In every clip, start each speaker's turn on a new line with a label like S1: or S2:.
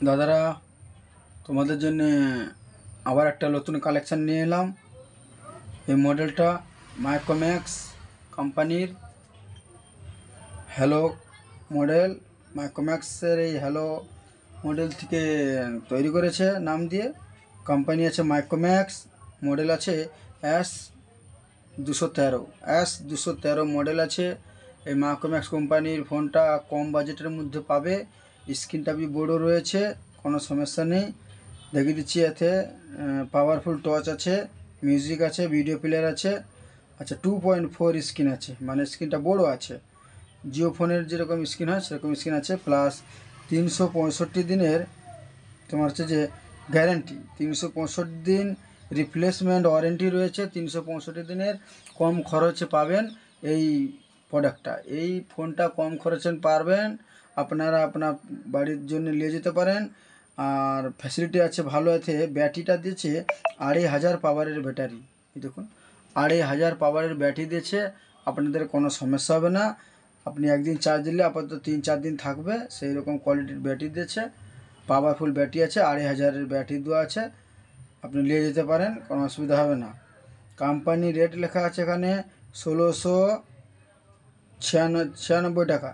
S1: দাদারা, তোমাদের জন্য আবার একটা নতুন কালেকশান নিয়ে এলাম। এই মডেলটা মাইক্রোম্যাক্স কোম্পানির হ্যালো মডেল। মাইক্রোম্যাক্সের এই হ্যালো মডেল থেকে তৈরি করেছে নাম দিয়ে। কোম্পানি আছে মাইক্রোম্যাক্স, মডেল আছে S213 মডেল আছে। এই মাইক্রোম্যাক্স কোম্পানির ফোনটা কম বাজেটের মধ্যে পাবে। স্ক্রিনটা বি বড় রয়েছে, কোনো সমস্যা নেই। দেখিয়ে দিচ্ছি, এতে পাওয়ারফুল টচ আছে, মিউজিক আছে, ভিডিও প্লেয়ার আছে। আচ্ছা, 2.4 স্ক্রিন আছে, মানে স্ক্রিনটা বড় আছে। জিও ফোনের যেরকম স্ক্রিন হয় সেরকম স্ক্রিন আছে। প্লাস 365 দিনের তোমার হচ্ছে যে গ্যারান্টি, 365 দিন রিপ্লেসমেন্ট ওয়ারেন্টি রয়েছে। 365 দিনের কম খরচে পাবেন এই প্রোডাক্টটা। এই ফোনটা কম খরচে পারবেন, আপনারা আপনার বাড়ির জন্য নিয়ে যেতে পারেন। আর ফ্যাসিলিটি আছে ভালো। এতে ব্যাটারিটা দিয়েছে 2500 পাওয়ারের ব্যাটারি। দেখুন, 2500 পাওয়ারের ব্যাটারি দিয়েছে, আপনাদের কোনো সমস্যা হবে না। আপনি একদিন চার্জ দিলে আপাতত 3-4 দিন থাকবে, সেই রকম কোয়ালিটির ব্যাটারি দিয়েছে। পাওয়ারফুল ব্যাটারি আছে, 2500 ব্যাটারি দেওয়া আছে, আপনি নিয়ে যেতে পারেন, কোনো অসুবিধা হবে না। কোম্পানি রেট লেখা আছে এখানে 1696 টাকা।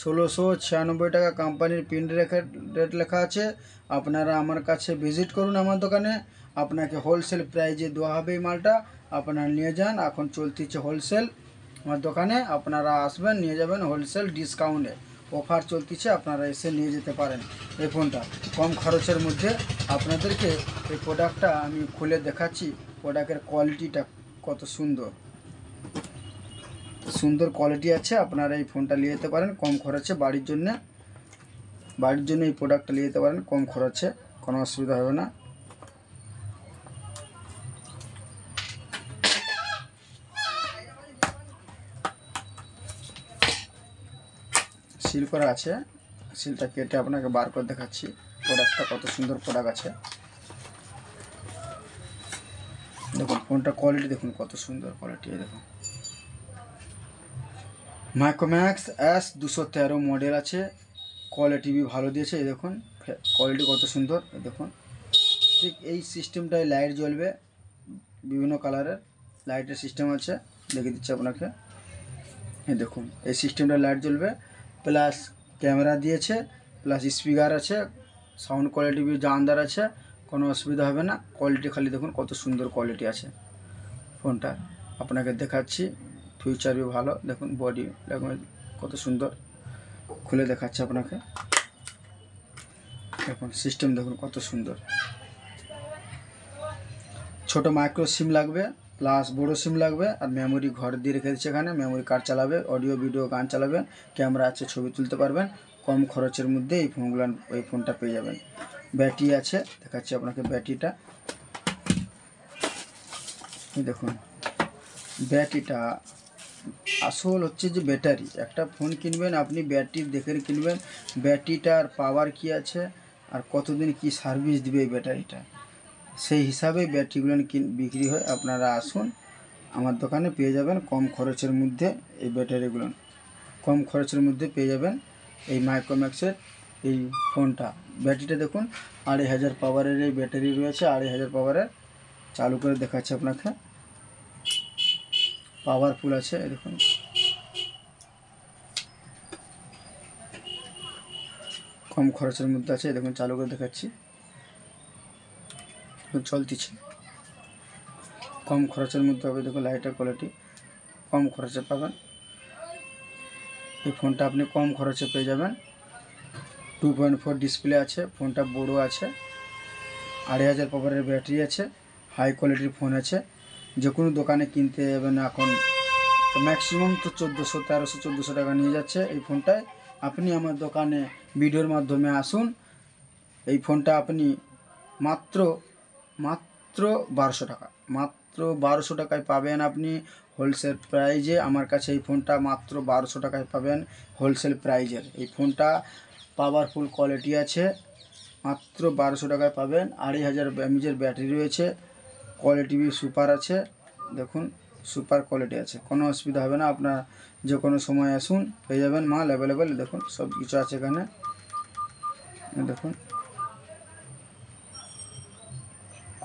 S1: 1696 টাকা কোম্পানির প্রিন্ট রেট লেখা আছে। আপনারা আমার কাছে ভিজিট করুন, আমার দোকানে আপনাকে হোলসেল প্রাইজে দেওয়া হবে এই মালটা। আপনারা নিয়ে যান, এখন চলতেছে হোলসেল আমার দোকানে। আপনারা আসবেন, নিয়ে যাবেন হোলসেল ডিসকাউন্টে। অফার চলতেছে, আপনারা এসে নিয়ে যেতে পারেন এই ফোনটা কম খরচের মধ্যে। আপনাদেরকে এই প্রোডাক্টটা আমি খুলে দেখাচ্ছি, প্রোডাক্টের কোয়ালিটিটা কত সুন্দর সুন্দর কোয়ালিটি আছে। আপনারা এই ফোনটা নিয়ে যেতে পারেন কম খরচে, বাড়ির জন্য এই প্রোডাক্টটা নিয়ে যেতে পারেন কম খরচে, কোনো অসুবিধা হবে না। সিল করা আছে, সিলটা কেটে আপনাকে বার করে দেখাচ্ছি প্রোডাক্টটা কত সুন্দর প্রোডাক্ট আছে। দেখুন ফোনটার কোয়ালিটি, দেখুন কত সুন্দর কোয়ালিটি। দেখুন মাইক্রোম্যাক্স S213 মডেল আছে, কোয়ালিটি বি ভালো দিয়েছে। এই দেখুন কোয়ালিটি কত সুন্দর। দেখুন ঠিক এই সিস্টেমটায় লাইট জ্বলবে, বিভিন্ন কালারের লাইটের সিস্টেম আছে, দেখিয়ে দিচ্ছি আপনাকে। এই দেখুন এই সিস্টেমটা লাইট জ্বলবে, প্লাস ক্যামেরা দিয়েছে, প্লাস স্পিকার আছে, সাউন্ড কোয়ালিটি বি জানদার আছে, কোনো অসুবিধা হবে না। কোয়ালিটি খালি দেখুন কত সুন্দর কোয়ালিটি আছে ফোনটা, আপনাকে দেখাচ্ছি। ফিউচার বি ভালো, দেখুন বডি দেখুন কত সুন্দর, খুলে দেখাচ্ছি আপনাকে। দেখুন সিস্টেম দেখুন কত সুন্দর। ছোট মাইক্রো সিম লাগবে, প্লাস বড় সিম লাগবে, আর মেমোরি ঘর দিয়ে রেখে দিচ্ছে এখানে। মেমোরি কার্ড চালাবে, অডিও ভিডিও গান চালাবেন, ক্যামেরা আছে, ছবি তুলতে পারবেন। কম খরচের মধ্যে এই ফোনটা পেয়ে যাবেন। ব্যাটারি আছে, দেখাচ্ছি আপনাকে ব্যাটারিটা। দেখুন ব্যাটারিটা আসল হচ্ছে যে ব্যাটারি, একটা ফোন কিনবেন আপনি ব্যাটারি দেখে কিনবেন, ব্যাটারিটার পাওয়ার কি আছে আর কতদিন কি সার্ভিস দিবে এই ব্যাটারিটা, সেই হিসাবে ব্যাটারিগুলো বিক্রি হয়। আপনারা আসুন, আমার দোকানে পেয়ে যাবেন কম খরচের মধ্যে এই ব্যাটারিগুলো, কম খরচের মধ্যে পেয়ে যাবেন এই মাইক্রোম্যাক্সের এই ফোনটা। ব্যাটারিটা দেখুন 2500 পাওয়ারের এই ব্যাটারি রয়েছে, 2500 পাওয়ারের। চালু করে দেখাচ্ছে আপনাকে, পাওয়ারফুল আছে। দেখুন কম খরচের মধ্যে আছে, দেখুন চালু করে দেখাচ্ছি, চলতেছে কম খরচের মধ্যে হবে। দেখুন লাইটের কোয়ালিটি কম খরচে পাবেন এই ফোনটা, আপনি কম খরচে পেয়ে যাবেন। 2.4 ডিসপ্লে আছে, ফোনটা বড়ো আছে, 2500 পাওয়ারের ব্যাটারি আছে, হাই কোয়ালিটির ফোন আছে। যে কোনো দোকানে কিনতে যাবেন এখন ম্যাক্সিমাম তো 1400 টাকা নিয়ে যাচ্ছে এই ফোনটায়। আপনি আমার দোকানে ভিডিওর মাধ্যমে আসুন, এই ফোনটা আপনি মাত্র 1200 টাকা, মাত্র 1200 টাকায় পাবেন আপনি হোলসেল প্রাইজে। আমার কাছে এই ফোনটা মাত্র 1200 টাকায় পাবেন হোলসেল প্রাইজের। এই ফোনটা পাওয়ারফুল কোয়ালিটি আছে, মাত্র 1200 টাকায় পাবেন। 2500 mAh ব্যাটারি রয়েছে, কোয়ালিটি বি সুপার আছে। দেখুন সুপার কোয়ালিটি আছে, কোনো অসুবিধা হবে না। আপনার যে কোনো সময় আসুন, পেয়ে যাবেন মাল অ্যাভেলেবেল। দেখুন সব কিছু আছে এখানে, দেখুন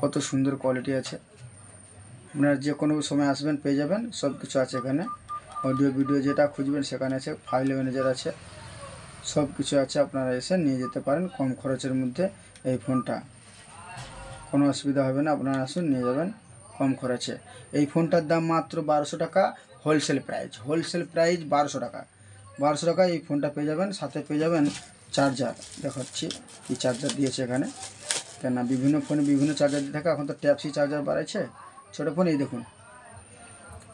S1: কত সুন্দর কোয়ালিটি আছে। আপনারা যে কোনো সময় আসবেন পেয়ে যাবেন, সব কিছু আছে এখানে। অডিও ভিডিও যেটা খুঁজবেন সেখানে আছে, ফাইল ম্যানেজার আছে, সব কিছু আছে। আপনারা এসে নিয়ে যেতে পারেন কম খরচের মধ্যে এই ফোনটা, কোনো অসুবিধা হবে না। আপনারা আসুন, নিয়ে যাবেন কম খরচে। এই ফোনটার দাম মাত্র 1200 টাকা, হোলসেল প্রাইস। 1200 টাকা। 1200 টাকায় এই ফোনটা পেয়ে যাবেন। সাথে পেয়ে যাবেন চার্জার। দেখাচ্ছি কি চার্জার দিয়েছে এখানে, কেননা বিভিন্ন ফোনে বিভিন্ন চার্জার দিয়ে থাকে। এখন তো টাইপ সি চার্জার বাড়াইছে ছোটো ফোন। এই দেখুন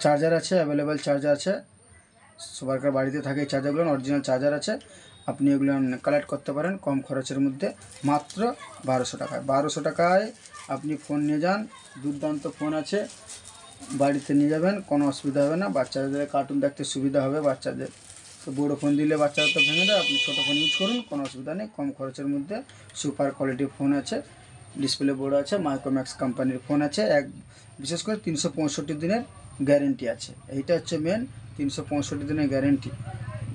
S1: চার্জার আছে, অ্যাভেলেবেল চার্জার আছে। সবার বাড়িতে থাকে এই চার্জারগুলো, অরিজিনাল চার্জার আছে। আপনি এগুলো কালেক্ট করতে পারেন কম খরচের মধ্যে, মাত্র 1200 টাকায়। 1200 টাকায় আপনি ফোন নিয়ে যান, দুর্দান্ত ফোন আছে। বাড়িতে নিয়ে যাবেন, কোনো অসুবিধা হবে না। বাচ্চাদের কার্টুন দেখতে সুবিধা হবে। বাচ্চাদের তো বড়ো ফোন দিলে বাচ্চারা তো ভেঙে দেয়, আপনি ছোটো ফোন ইউজ করুন, কোনো অসুবিধা নেই। কম খরচের মধ্যে সুপার কোয়ালিটির ফোন আছে, ডিসপ্লে বড় আছে, মাইক্রোম্যাক্স কোম্পানির ফোন আছে। বিশেষ করে 365 দিনের গ্যারেন্টি আছে। এইটা হচ্ছে মেন, 365 দিনের গ্যারেন্টি।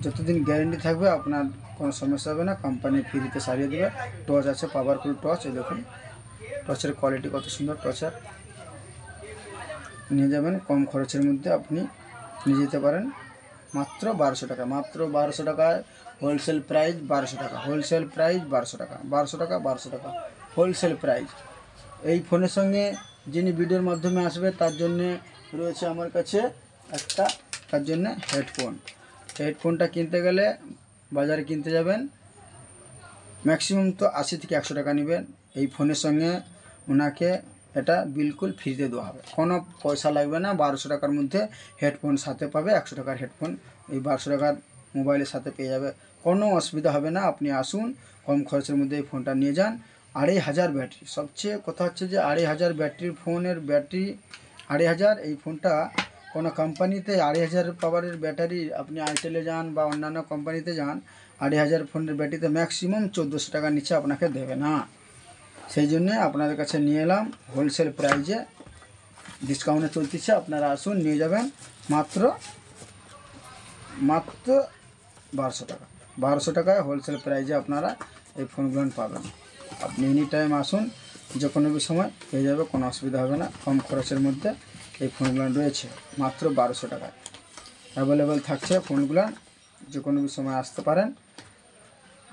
S1: যতদিন গ্যারেন্টি থাকবে আপনার কোনো সমস্যা হবে না, কোম্পানি ফ্রিতে সারিয়ে দেবে। টর্চ আছে, পাওয়ারফুল টর্চ। এই দেখুন টর্চের কোয়ালিটি কত সুন্দর। টর্চের নিয়ে যাবেন কম খরচের মধ্যে, আপনি নিয়ে যেতে পারেন মাত্র 1200 টাকা। মাত্র 1200 টাকায় হোলসেল প্রাইস 1200 টাকা। হোলসেল প্রাইস 1200 টাকা। 1200 টাকা, 1200 টাকা হোলসেল প্রাইস। এই ফোনের সঙ্গে যিনি ভিডিওর মাধ্যমে আসবে তার জন্যে রয়েছে আমার কাছে একটা, তার জন্যে হেডফোন। হেডফোনটা কিনতে গেলে বাজারে কিনতে যাবেন, ম্যাক্সিমাম তো 80 থেকে 100 টাকা নেবেন। এই ফোনের সঙ্গে ওনাকে এটা বিলকুল ফ্রিতে দেওয়া হবে, কোনো পয়সা লাগবে না। 1200 টাকার মধ্যে হেডফোন সাথে পাবে। 100 টাকার হেডফোন এই 1200 টাকার মোবাইলের সাথে পেয়ে যাবে, কোনো অসুবিধা হবে না। আপনি আসুন, কম খরচের মধ্যে এই ফোনটা নিয়ে যান। 2500 ব্যাটারি, সবচেয়ে কথা হচ্ছে যে 2500 ব্যাটারির ফোনের ব্যাটারি 2500। এই ফোনটা কোনো কোম্পানিতে 2500 পাওয়ারের ব্যাটারি, আপনি আইটেলে যান বা অন্যান্য কোম্পানিতে যান, 2500 ফোনের ব্যাটারিতে ম্যাক্সিমাম 1400 টাকার নিচে আপনাকে দেবে না। সেই জন্যে আপনাদের কাছে নিয়ে এলাম হোলসেল প্রাইজে, ডিসকাউন্টে চলতেছে। আপনারা আসুন, নিয়ে যাবেন মাত্র 1200 টাকা। 1200 টাকায় হোলসেল প্রাইজে আপনারা এই ফোনগুলো পাবেন। আপনি এনি টাইম আসুন, যে কোনো সময় পেয়ে যাবে, কোনো অসুবিধা হবে না। কম খরচের মধ্যে এই ফোনগুলো রয়েছে মাত্র 1200 টাকায় অ্যাভেলেবেল থাকছে ফোনগুলো। যে কোনো সময় আসতে পারেন,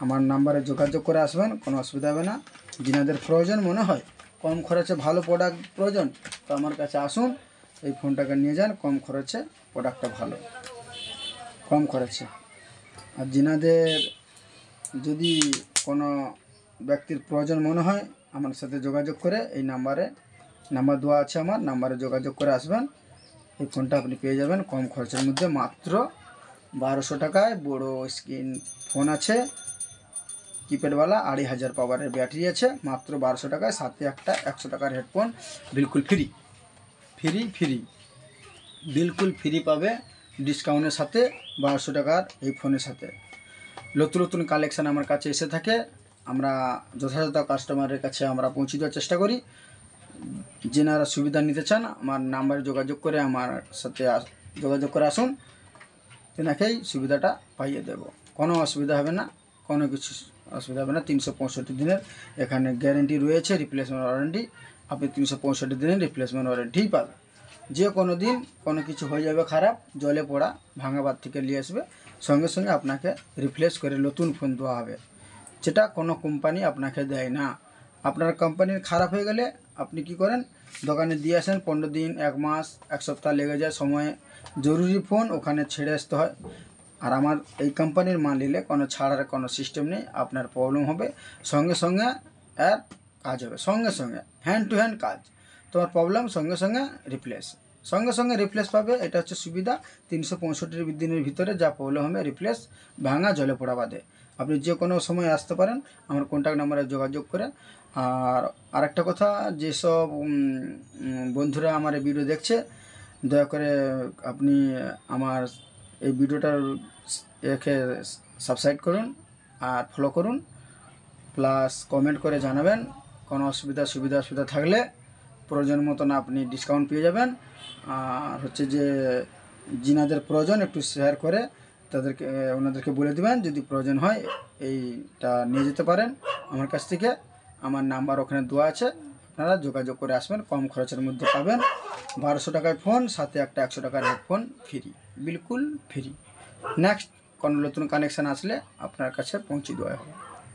S1: আমার নাম্বারে যোগাযোগ করে আসবেন, কোনো অসুবিধা হবে না। যিনাদের প্রয়োজন মনে হয় কম খরচে ভালো প্রোডাক্ট প্রয়োজন, তো আমার কাছে আসুন, এই ফোনটাকে নিয়ে যান। কম খরচে প্রোডাক্টটা ভালো, কম খরচে। আর যিনাদের যদি কোনো ব্যক্তির প্রয়োজন মনে হয় আমার সাথে যোগাযোগ করে, এই নাম্বার দেওয়া আছে আমার নাম্বারে যোগাযোগ করে আসবেন। এই ফোনটা আপনি পেয়ে যাবেন কম খরচের মধ্যে মাত্র 1200 টাকায়। বড় স্ক্রিন ফোন আছে, কিপ্যাডওয়ালা, 2500 পাওয়ারের ব্যাটারি আছে, মাত্র 1200 টাকায়। সাথে একটা 100 টাকার হেডফোন বিলকুল ফ্রি, বিলকুল ফ্রি পাবে ডিসকাউন্টের সাথে 1200 টাকার এই ফোনের সাথে। নতুন নতুন কালেকশান আমার কাছে এসে থাকে, আমরা যথাযথ কাস্টমারের কাছে আমরা পৌঁছে দেওয়ার চেষ্টা করি। যেনারা সুবিধা নিতে চান আমার নাম্বারে যোগাযোগ করে আমার সাথে যোগাযোগ করে আসুন, তেনাকেই সুবিধাটা পাইয়ে দেব, কোনো অসুবিধা হবে না, কোনো কিছু অসুবিধা হবে না। 365 দিনের এখানে গ্যারেন্টি রয়েছে, রিপ্লেসমেন্ট ওয়ারেন্টি। আপনি 365 দিনের রিপ্লেসমেন্ট ওয়ারেন্টিই পাবেন। যে কোনো দিন কোনো কিছু হয়ে যাবে খারাপ, জলে পড়া, ভাঙাবার থেকে নিয়ে আসবে, সঙ্গে সঙ্গে আপনাকে রিপ্লেস করে নতুন ফোন দেওয়া হবে, যেটা কোনো কোম্পানি আপনাকে দেয় না। আপনার কোম্পানির খারাপ হয়ে গেলে আপনি কি করেন, দোকানে দিয়ে আসেন, 15 দিন, 1 মাস, 1 সপ্তাহ লেগে যায় সময়ে। জরুরি ফোন ওখানে ছেড়ে আসতে হয়। আর আমার এই কোম্পানির মাল নিলে কোনো ছাড়ার কোনো সিস্টেম নেই। আপনার প্রবলেম হবে, সঙ্গে সঙ্গে এর কাজ হবে, সঙ্গে সঙ্গে হ্যান্ড টু হ্যান্ড কাজ। তোমার প্রবলেম সঙ্গে সঙ্গে রিপ্লেস পাবে। এটা হচ্ছে সুবিধা। 365 দিনের ভিতরে যা প্রবলেম হবে রিপ্লেস, ভাঙা, জলে পড়া বাদে। আপনি যে কোনো সময় আসতে পারেন আমার কন্ট্যাক্ট নাম্বারে যোগাযোগ করে। আর আরেকটা কথা, যেসব বন্ধুরা আমার এই ভিডিও দেখছে, দয়া করে আপনি আমার এই ভিডিওটার একে সাবস্ক্রাইব করুন আর ফলো করুন, প্লাস কমেন্ট করে জানাবেন। কোনো সুবিধা থাকলে প্রয়োজন মতন আপনি ডিসকাউন্ট পেয়ে যাবেন। আর হচ্ছে যে যিনাদের প্রয়োজন একটু শেয়ার করে ওনাদেরকে বলে দেবেন, যদি প্রয়োজন হয় এইটা নিয়ে যেতে পারেন আমার কাছ থেকে। আমার নাম্বার ওখানে দেওয়া আছে, আপনারা যোগাযোগ করে আসবেন, কম খরচের মধ্যে পাবেন। 1200 টাকায় ফোন, সাথে একটা 100 টাকার হেডফোন ফ্রি, বিলকুল ফ্রি। নেক্সট কোনো নতুন কানেকশান আসলে আপনার কাছে পৌঁছে দেওয়া হবে।